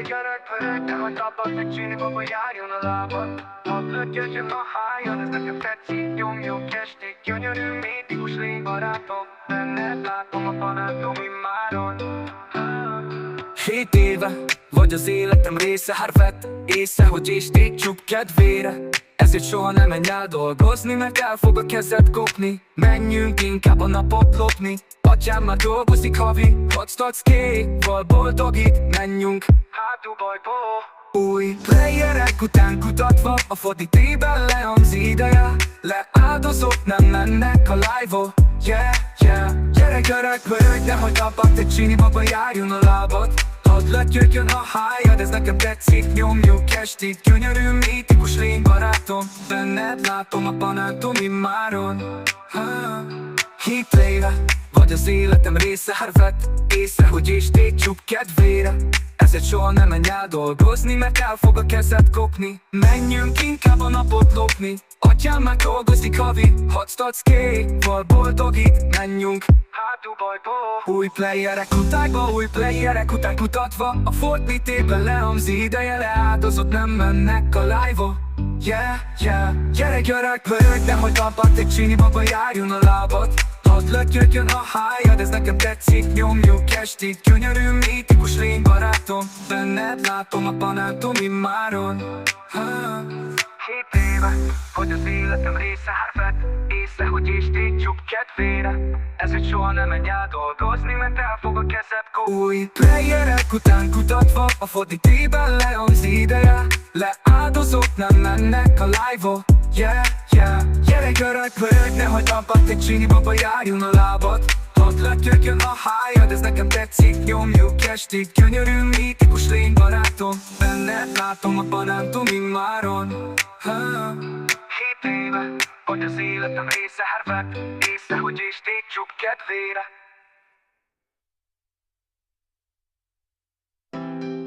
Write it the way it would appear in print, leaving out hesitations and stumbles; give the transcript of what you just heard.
gyere, pörög, nehogy abban megcsinálni, baba járjon a lábad. Hadd lötyögjön a hájad, ez nekem tetszik, nyomjuk esték. Gyönyörű, mítikus lény barátom, benned látom a barátom immáron. 7 éve vagy az életem része, hát vett észre, hogy ésték csup kedvére. Ezért soha nem menj el dolgozni, mert el fog a kezed kopni. Menjünk inkább a napot lopni, atyám már dolgozik havi, hoztatsz kéval boldogít. Menjünk Hát Dubajba. új playerek után kutatva, a foditében lehangzik ideje. Leáldozott, nem mennek a live-ol. Yeah, yeah. Gyere gyerek, pörög, nehogy abba te csini, baba járjon a lábad. Hadd lötyögjön a hájad, ez nekem tetszik, nyomjuk estig. Gyönyörű, mítikus lény barátom, benned látom a barátom immáron. 7 éve vagy az életem része, hát vett észre, hogy ésték csup kedvére. Ezért soha nem menj el dolgozni, mert el fog a kezed kopni. Menjünk inkább a napot lopni, atyám már dolgozik havi, hoztatsz kéval boldogít. Menjünk Hát Dubajba. új playerek utájba, új playerek után kutatva, a Fortnite-ben lehangzik ideje, leáldozott, nem mennek a live-ol. Yeah, yeah. Gyere gyerek, pörög, nehogy abba te csini, baba járjon a lábad. Hadd lötyögjön a hájad, ez nekem tetszik, nyomjuk estig. Gyönyörű, mítikus lény barátom, benned látom a barátom immáron. 7 éve vagy az életem része, hát vett észre, hogy ésték csup kedvére. Ezért soha nem menj el dolgozni, mert el fog a kezed kopni. Új playerek után kutatva, a Fortnite-ben lehangzik ideje. Leáldozott, nem mennek a live-ol. Yeah, yeah. Gyere gyerek, pörög, nehogy abba te csini, baba járjon a lábad. Hadd lötyögjön a hájad, ez nekem tetszik, nyomjuk estig. Gyönyörű, mítikus lény barátom, benned látom a barátom immáron. 7 éve vagy az életem része, hát vett észre, hogy ésték csup kedvére.